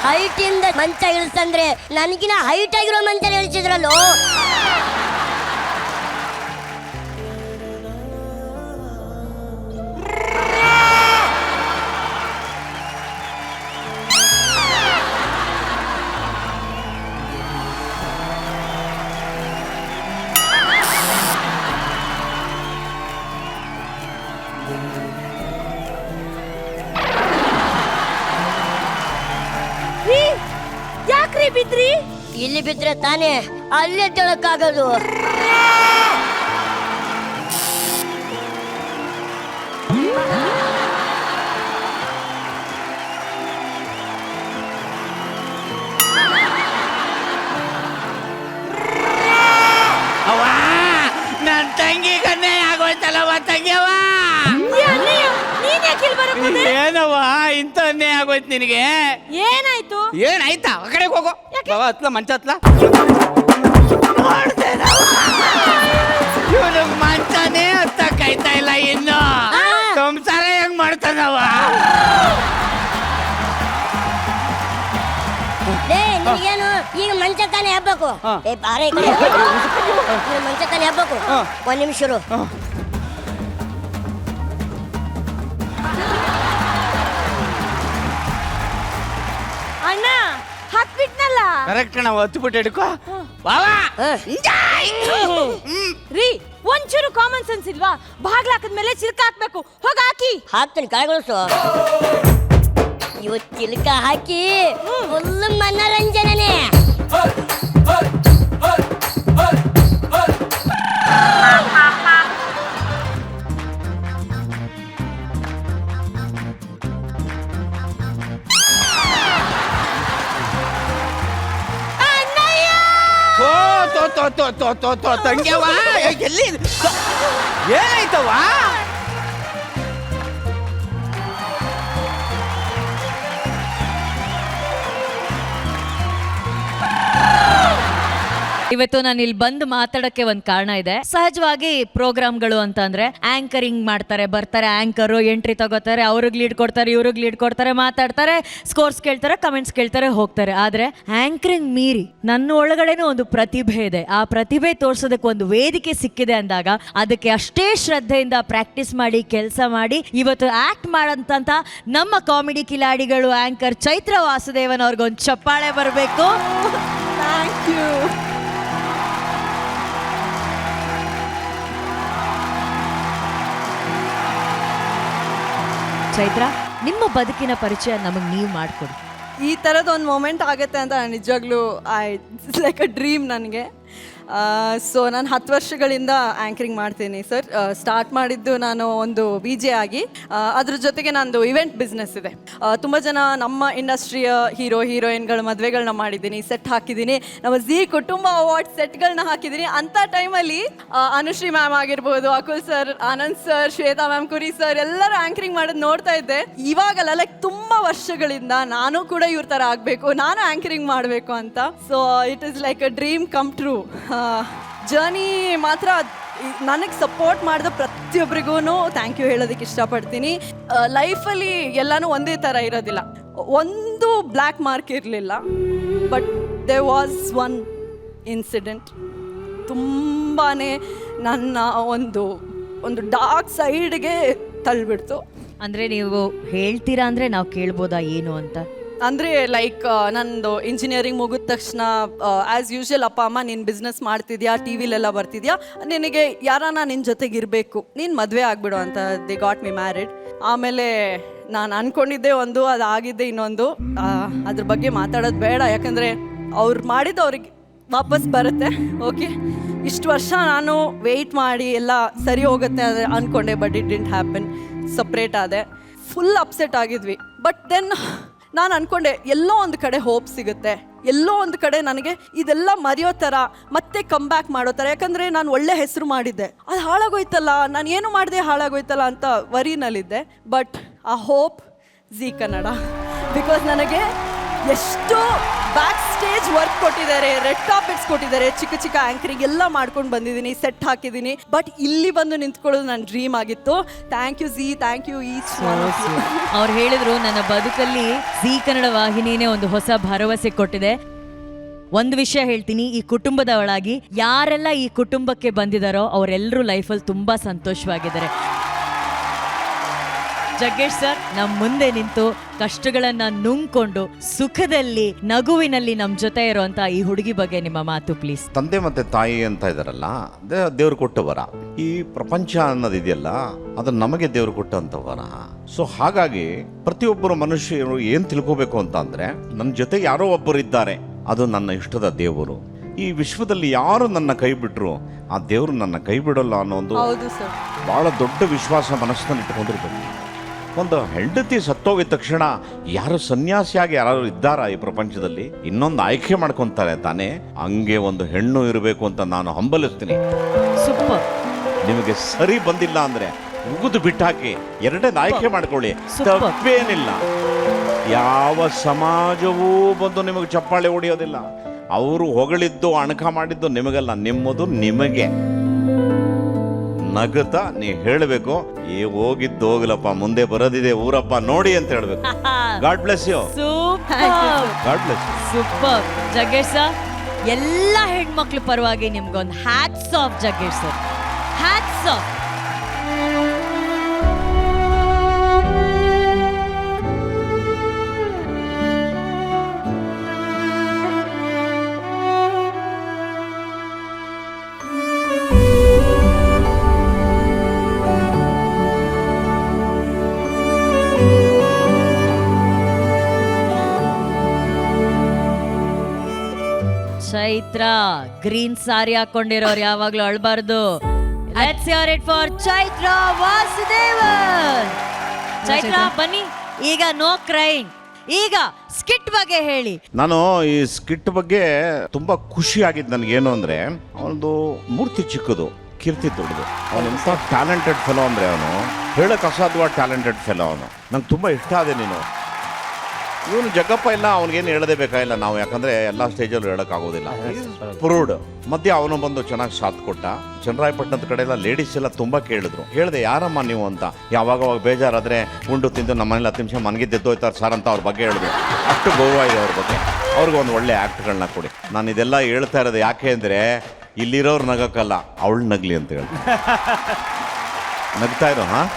ಹೈಟಿಂದ ಮಂಚ ಇಳಿಸಂದ್ರೆ ನನಗಿನ ಹೈಟ್ ಆಗಿರೋ ಮಂಚ ಇಳಿಸಿದ್ರಲ್ಲೋ. ಯಾಕ್ರಿ ಬಿದ್ರಿ? ಇಲ್ಲಿ ಬಿದ್ರೆ ತಾನೇ ಅಲ್ಲೇ ತಿಳಕ್ಕಾಗೋದು. ಅವ್ವ ನನ್ ತಂಗಿ ಕನ್ನೆ ಆಗೋಯ್ತಲ್ಲವ ತಂಗಿಯವ್ವ. ಏನವ್ವ ಇಂಥ ಅನ್ಯಾಯ ಆಗೋಯ್ತು ನಿನಗೆ? ಏನಾಯ್ತು? ಏನಾಯ್ತಾ? ಆ ಕಡೆಗೆ ಹೋಗೋ ಬಾವ, ಹತ್ಲ ಮಂಚ ಹತ್ಲ. ಇವನಿಗೆ ಮಂಚನೇ ಹತ್ತಕ್ಕಾಯ್ತಾ ಇಲ್ಲ ಇನ್ನು. ಸಂಸಾರ ಹೆಂಗ್ ಮಾಡ್ತಾನವ? ನಿನಗೇನು ಈಗ ಮಂಚ ತಾನೇ ಹಬ್ಬಕು? ಬಾರೆ ಮಂಚ ತಾನೇ ಹಬ್ಬಕು. ಒಂದ್ ನಿಮಿಷ ಅಣ್ಣ ಹಾಕ್ಬಿಟ್ನಲ್ಲ. ಕರೆಕ್ಟ್ ನಾವು ಹತ್ಬಿಟ್ಟು ಹಿಡ್ಕೋ ಬಾವ. ರೀ ಒಂಚೂರು ಕಾಮನ್ ಸೆನ್ಸ್ ಇಲ್ವಾ? ಬಾಗ್ಲಾಕದ್ಮೇಲೆ ಚಿಲ್ಕ ಹಾಕ್ಬೇಕು. ಹೋಗ ಹಾಕಿ. ಹಾಕ್ತೀನಿ ಕಾಯ್ಗೊಳಿಸು. ಇವತ್ತು ಚಿಲ್ಕ ಹಾಕಿ ಫುಲ್ ಮನರಂಜನೆ. ತಂಗ್ಯವ ಎಲ್ಲಿ ಏನಾಯ್ತವ? ಇವತ್ತು ನಾನು ಇಲ್ಲಿ ಬಂದು ಮಾತಾಡಕ್ಕೆ ಒಂದು ಕಾರಣ ಇದೆ. ಸಹಜವಾಗಿ ಪ್ರೋಗ್ರಾಮ್ಗಳು ಅಂತ ಅಂದ್ರೆ ಆಂಕರಿಂಗ್ ಮಾಡ್ತಾರೆ, ಬರ್ತಾರೆ ಆಂಕರು, ಎಂಟ್ರಿ ತಗೋತಾರೆ, ಅವ್ರಿಗೆ ಲೀಡ್ ಕೊಡ್ತಾರೆ, ಇವ್ರಿಗೆ ಲೀಡ್ ಕೊಡ್ತಾರೆ, ಮಾತಾಡ್ತಾರೆ, ಸ್ಕೋರ್ಸ್ ಕೇಳ್ತಾರೆ, ಕಮೆಂಟ್ಸ್ ಕೇಳ್ತಾರೆ, ಹೋಗ್ತಾರೆ. ಆದ್ರೆ ಆಂಕರಿಂಗ್ ಮೀರಿ ನನ್ನ ಒಳಗಡೆನೂ ಒಂದು ಪ್ರತಿಭೆ ಇದೆ. ಆ ಪ್ರತಿಭೆ ತೋರ್ಸೋದಕ್ಕೆ ಒಂದು ವೇದಿಕೆ ಸಿಕ್ಕಿದೆ ಅಂದಾಗ ಅದಕ್ಕೆ ಅಷ್ಟೇ ಶ್ರದ್ಧೆಯಿಂದ ಪ್ರಾಕ್ಟೀಸ್ ಮಾಡಿ ಕೆಲಸ ಮಾಡಿ ಇವತ್ತು ಆಕ್ಟ್ ಮಾಡಂತ ನಮ್ಮ ಕಾಮಿಡಿ ಕಿಲಾಡಿಗಳು ಆಂಕರ್ ಚೈತ್ರ ವಾಸುದೇವನ್ ಅವ್ರಿಗೊಂದು ಚಪ್ಪಾಳೆ ಬರಬೇಕು. Thank you. ಚೈತ್ರ, ನಿಮ್ಮ ಬದುಕಿನ ಪರಿಚಯ ನಮಗೆ ನೀವು ಮಾಡಿಕೊಡಿ. ಈ ಥರದ ಒಂದು ಮೂಮೆಂಟ್ ಆಗುತ್ತೆ ಅಂತ ನಿಜವಾಗ್ಲೂ ಇಟ್ಸ್ ಲೈಕ್ ಅ ಡ್ರೀಮ್ ನನಗೆ. ಸೊ ನಾನು 10 ವರ್ಷಗಳಿಂದ ಆ್ಯಂಕರಿಂಗ್ ಮಾಡ್ತೀನಿ ಸರ್. ಸ್ಟಾರ್ಟ್ ಮಾಡಿದ್ದು ನಾನು ಒಂದು VJ ಆಗಿ, ಅದ್ರ ಜೊತೆಗೆ ನಂದು ಇವೆಂಟ್ ಬಿಸ್ನೆಸ್ ಇದೆ. ತುಂಬ ಜನ ನಮ್ಮ ಇಂಡಸ್ಟ್ರಿಯ ಹೀರೋಯಿನ್ಗಳ ಮದುವೆಗಳನ್ನ ಮಾಡಿದ್ದೀನಿ, ಸೆಟ್ ಹಾಕಿದ್ದೀನಿ, ನಮ್ಮ ಜೀ ಕುಟುಂಬ ಅವಾರ್ಡ್ ಸೆಟ್ಗಳನ್ನ ಹಾಕಿದ್ದೀನಿ. ಅಂಥ ಟೈಮಲ್ಲಿ ಅನುಶ್ರೀ ಮ್ಯಾಮ್ ಆಗಿರ್ಬೋದು, Akul sir, Anand sir, Shweta ma'am, ಕುರಿ ಸರ್ ಎಲ್ಲರೂ ಆ್ಯಂಕರಿಂಗ್ ಮಾಡೋದು ನೋಡ್ತಾ ಇದ್ದೆ. ಇವಾಗಲ್ಲ, ಲೈಕ್ ತುಂಬ ವರ್ಷಗಳಿಂದ ನಾನು ಕೂಡ ಇವ್ರ ಥರ ಆಗಬೇಕು, ನಾನು ಆ್ಯಂಕರಿಂಗ್ ಮಾಡಬೇಕು ಅಂತ. So it is like a dream come true. Journey ಮಾತ್ರ ನನಗೆ ಸಪೋರ್ಟ್ ಮಾಡಿದ ಪ್ರತಿಯೊಬ್ಬರಿಗೂ ಥ್ಯಾಂಕ್ ಯು ಹೇಳೋದಕ್ಕೆ ಇಷ್ಟಪಡ್ತೀನಿ. ಲೈಫಲ್ಲಿ ಎಲ್ಲನೂ ಒಂದೇ ಥರ ಇರೋದಿಲ್ಲ. ಒಂದು ಬ್ಲ್ಯಾಕ್ ಮಾರ್ಕ್ ಇರಲಿಲ್ಲ, but there was one incident ತುಂಬಾ ನನ್ನ ಒಂದು ಡಾರ್ಕ್ ಸೈಡ್ಗೆ ತಳ್ಳಿಬಿಡ್ತು. ಅಂದರೆ ನೀವು ಹೇಳ್ತೀರಾ ಅಂದರೆ ನಾವು ಕೇಳ್ಬೋದಾ ಏನು ಅಂತ? ಅಂದರೆ ಲೈಕ್ ನಂದು ಇಂಜಿನಿಯರಿಂಗ್ ಮುಗಿದ ತಕ್ಷಣ ಆ್ಯಸ್ ಯೂಶ್ವಲ್ ಅಪ್ಪ ಅಮ್ಮ ನೀನು ಬಿಸ್ನೆಸ್ ಮಾಡ್ತಿದ್ಯಾ, ಟಿ ವಿಲೆಲ್ಲ ಬರ್ತಿದ್ಯಾ, ನಿನಗೆ ಯಾರನ್ನ ನಿನ್ನ ಜೊತೆಗೆ ಇರಬೇಕು, ನೀನು ಮದುವೆ ಆಗಿಬಿಡು ಅಂತ ದೇ ಗಾಟ್ ಮಿ ಮ್ಯಾರಿಡ್. ಆಮೇಲೆ ನಾನು ಅಂದ್ಕೊಂಡಿದ್ದೆ ಒಂದು, ಅದಾಗಿದ್ದೆ ಇನ್ನೊಂದು. ಅದ್ರ ಬಗ್ಗೆ ಮಾತಾಡೋದು ಬೇಡ, ಯಾಕಂದರೆ ಅವ್ರು ಮಾಡಿದ್ದು ಅವ್ರಿಗೆ ವಾಪಸ್ ಬರುತ್ತೆ. ಓಕೆ, ಇಷ್ಟು ವರ್ಷ ನಾನು ವೆಯ್ಟ್ ಮಾಡಿ ಎಲ್ಲ ಸರಿ ಹೋಗುತ್ತೆ ಅಂದರೆ ಅಂದ್ಕೊಂಡೆ, but it didn't happen. Separate ಆದೆ, ಫುಲ್ ಅಪ್ಸೆಟ್ ಆಗಿದ್ವಿ. ಬಟ್ ದೆನ್ ನಾನು ಅಂದ್ಕೊಂಡೆ ಎಲ್ಲೋ ಒಂದು ಕಡೆ ಹೋಪ್ ಸಿಗುತ್ತೆ, ಎಲ್ಲೋ ಒಂದು ಕಡೆ ನನಗೆ ಇದೆಲ್ಲ ಮರೆಯೋ ಥರ ಮತ್ತೆ ಕಮ್ ಬ್ಯಾಕ್ ಮಾಡೋ ಥರ. ಯಾಕಂದರೆ ನಾನು ಒಳ್ಳೆ ಹೆಸರು ಮಾಡಿದ್ದೆ, ಅದು ಹಾಳಾಗೋಯ್ತಲ್ಲ, ನಾನು ಏನು ಮಾಡಿದೆ ಹಾಳಾಗೋಯ್ತಲ್ಲ ಅಂತ ವರಿನಲ್ಲಿದ್ದೆ. ಬಟ್ ಆ ಹೋಪ್ ಜೀ ಕನ್ನಡ, ಬಿಕಾಸ್ ನನಗೆ ಎಷ್ಟು ಬ್ಯಾಕ್ ಸ್ಟೇಜ್ ವರ್ಕ್ ಕೊಟ್ಟಿದ್ದಾರೆ, ರೆಡ್ ಕಾರ್ಪೆಟ್ಸ್ ಕೊಟ್ಟಿದ್ದಾರೆ, ಚಿಕ್ಕ ಚಿಕ್ಕ ಆಂಕರಿಂಗ್ ಎಲ್ಲ ಮಾಡ್ಕೊಂಡು ಬಂದಿದ್ದೀನಿ, ಸೆಟ್ ಹಾಕಿದ್ದೀನಿ. ಬಟ್ ಇಲ್ಲಿ ಬಂದು ನಿಂತ್ಕೊಳ್ಳೋದು ನನ್ನ ಡ್ರೀಮ್ ಆಗಿತ್ತು. Thank you Zee, thank you each. ಅವ್ರು ಹೇಳಿದ್ರು ನನ್ನ ಬದುಕಲ್ಲಿ ಝೀ ಕನ್ನಡ ವಾಹಿನಿನೇ ಒಂದು ಹೊಸ ಭರವಸೆ ಕೊಟ್ಟಿದೆ. ಒಂದು ವಿಷಯ ಹೇಳ್ತೀನಿ, ಈ ಕುಟುಂಬದವಳಾಗಿ ಯಾರೆಲ್ಲ ಈ ಕುಟುಂಬಕ್ಕೆ ಬಂದಿದಾರೋ ಅವರೆಲ್ಲರೂ ಲೈಫಲ್ಲಿ ತುಂಬಾ ಸಂತೋಷವಾಗಿದ್ದಾರೆ. ಜಗ್ಗೇಶ್ ಸರ್ ನಮ್ಮ ಮುಂದೆ ನಿಂತು ಕಷ್ಟಗಳನ್ನ ನುಂಗ್ಕೊಂಡು ಸುಖದಲ್ಲಿ ನಗುವಿನಲ್ಲಿ ನಮ್ಮ ಜೊತೆ ಇರುವಂತ ಈ ಹುಡುಗಿ ಬಗ್ಗೆ ನಿಮ್ಮ ಮಾತು ಪ್ಲೀಸ್. ತಂದೆ ಮತ್ತೆ ತಾಯಿ ಅಂತ ಇದಾರಲ್ಲ, ದೇವ್ರು ಕೊಟ್ಟ ವರ. ಈ ಪ್ರಪಂಚ ಅನ್ನೋದಿದೆಯಲ್ಲ, ಅದು ನಮಗೆ ದೇವ್ರು ಕೊಟ್ಟಂತ ವರ. ಸೊ ಹಾಗಾಗಿ ಪ್ರತಿಯೊಬ್ಬರು ಮನುಷ್ಯರು ಏನ್ ತಿಳ್ಕೋಬೇಕು ಅಂತ ಅಂದ್ರೆ, ನನ್ನ ಜೊತೆ ಯಾರೋ ಒಬ್ಬರು ಇದ್ದಾರೆ, ಅದು ನನ್ನ ಇಷ್ಟದ ದೇವರು. ಈ ವಿಶ್ವದಲ್ಲಿ ಯಾರು ನನ್ನ ಕೈ ಬಿಟ್ರು ಆ ದೇವರು ನನ್ನ ಕೈ ಬಿಡಲ್ಲ ಅನ್ನೋ ಒಂದು ಬಹಳ ದೊಡ್ಡ ವಿಶ್ವಾಸ ಮನಸ್ಸಿನಲ್ಲಿ ಇಟ್ಕೊಂಡಿರ್ಬೇಕು. ಒಂದು ಹೆಂಡತಿ ಸತ್ತೋಗಿದ ತಕ್ಷಣ ಯಾರು ಸನ್ಯಾಸಿಯಾಗಿ ಯಾರು ಇದ್ದಾರ ಈ ಪ್ರಪಂಚದಲ್ಲಿ? ಇನ್ನೊಂದು ಆಯ್ಕೆ ಮಾಡ್ಕೊಂತಾರೆ ತಾನೇ. ಹಂಗೆ ಒಂದು ಹೆಣ್ಣು ಇರಬೇಕು ಅಂತ ನಾನು ಹಂಬಲಿಸ್ತೀನಿ. ಸೂಪರ್. ನಿಮಗೆ ಸರಿ ಬಂದಿಲ್ಲ ಅಂದ್ರೆ ಉಗಿದು ಬಿಟ್ಟಾಕಿ ಎರಡನೇ ಆಯ್ಕೆ ಮಾಡ್ಕೊಳ್ಳಿ, ತಪ್ಪೇನಿಲ್ಲ. ಯಾವ ಸಮಾಜವೂ ಬಂದು ನಿಮಗೆ ಚಪ್ಪಾಳೆ ಹೊಡೆಯೋದಿಲ್ಲ. ಅವರು ಹೊಗಳಿದ್ದು ಅಣಕ ಮಾಡಿದ್ದು ನಿಮಗಲ್ಲ, ನಿಮ್ಮದು ನಿಮಗೆ. ನಗತ ನೀ ಹೇಳಬೇಕು, ಹೋಗಿದ್ದು ಹೋಗ್ಲಪ್ಪ, ಮುಂದೆ ಬರೋದಿದೆ ಊರಪ್ಪ ನೋಡಿ ಅಂತ ಹೇಳ್ಬೇಕು. God bless you. God bless you. Super Jaggesh sir. ಎಲ್ಲ ಹೆಣ್ಮಕ್ಳು ಪರವಾಗಿ ನಿಮ್ಗೊಂದು hats off Jaggesh sir, hats off. Chaitra green sari ಹಾಕೊಂಡಿರೋರು ಯಾವಾಗ್ಲೂ ಅಳ್ಬಾರ್ದು. Let's hear it for Chaitra Vasudevan. Chaitra ಬನ್ನಿ. ಈಗ ನೋ ಕ್ರೈಂಗ್, ಈಗ ಸ್ಕಿಟ್ ಬಗ್ಗೆ ಹೇಳಿ. ನಾನು ಈ ಸ್ಕಿಟ್ ಬಗ್ಗೆ ತುಂಬಾ ಖುಷಿ ಆಗಿದ್ದು ನನಗೇನು ಅಂದ್ರೆ, ಅವನದು ಮೂರ್ತಿ ಚಿಕ್ಕದು, ಕೀರ್ತಿ ದೊಡ್ಡದು. ಅವನೆಂಥ ಟ್ಯಾಲೆಂಟೆಡ್ ಫೆಲೋ ಅಂದ್ರೆ, ಅವನು ಹೇಳಕ್ ಅಸಾಧ್ಯವಾದ ಟ್ಯಾಲೆಂಟೆಡ್ ಫೆಲೋ ಅವನು. ನಂಗೆ ತುಂಬಾ ಇಷ್ಟ ಆದೆ ನೀನು. ಇವನು ಜಗ್ಗಪ್ಪ ಇಲ್ಲ, ಅವನಿಗೇನು ಹೇಳದೇ ಬೇಕಾಗಿಲ್ಲ ನಾವು, ಯಾಕಂದ್ರೆ ಎಲ್ಲ ಸ್ಟೇಜಲ್ಲೂ ಹೇಳೋಕ್ಕಾಗೋದಿಲ್ಲ. ಪ್ರೂಡ್ ಮಧ್ಯೆ ಅವನು ಬಂದು ಚೆನ್ನಾಗಿ ಸಾಥ್ ಕೊಟ್ಟ. ಚನ್ನರಾಯಪಟ್ಟಣದ ಕಡೆ ಎಲ್ಲ ಲೇಡೀಸ್ ಎಲ್ಲ ತುಂಬ ಕೇಳಿದ್ರು. ಹೇಳಿದೆ ಯಾರಮ್ಮ ನೀವು ಅಂತ. ಯಾವಾಗ ಬೇಜಾರಾದರೆ ಉಂಡು ತಿಂದು ನಮ್ಮ ಮನೇಲಿ 10 ನಿಮಿಷ ಮನಗಿದ್ದೋಯ್ತಾರೆ ಸರ್ ಅಂತ ಅವ್ರ ಬಗ್ಗೆ ಹೇಳಿದ್ರು. ಅಷ್ಟು ಗೌರವ ಇದೆ ಅವ್ರ ಬಗ್ಗೆ. ಅವ್ರಿಗೆ ಒಂದು ಒಳ್ಳೆ ಆ್ಯಕ್ಟ್ಗಳನ್ನ ಕೊಡಿ. ನಾನು ಇದೆಲ್ಲ ಹೇಳ್ತಾ ಇರೋದು ಯಾಕೆ ಅಂದರೆ, ಇಲ್ಲಿರೋರು ನಗಕ್ಕಲ್ಲ, ಅವಳು ನಗಲಿ ಅಂತ ಹೇಳಿ. ನಗ್ತಾ ಇರೋ. ಹಾಂ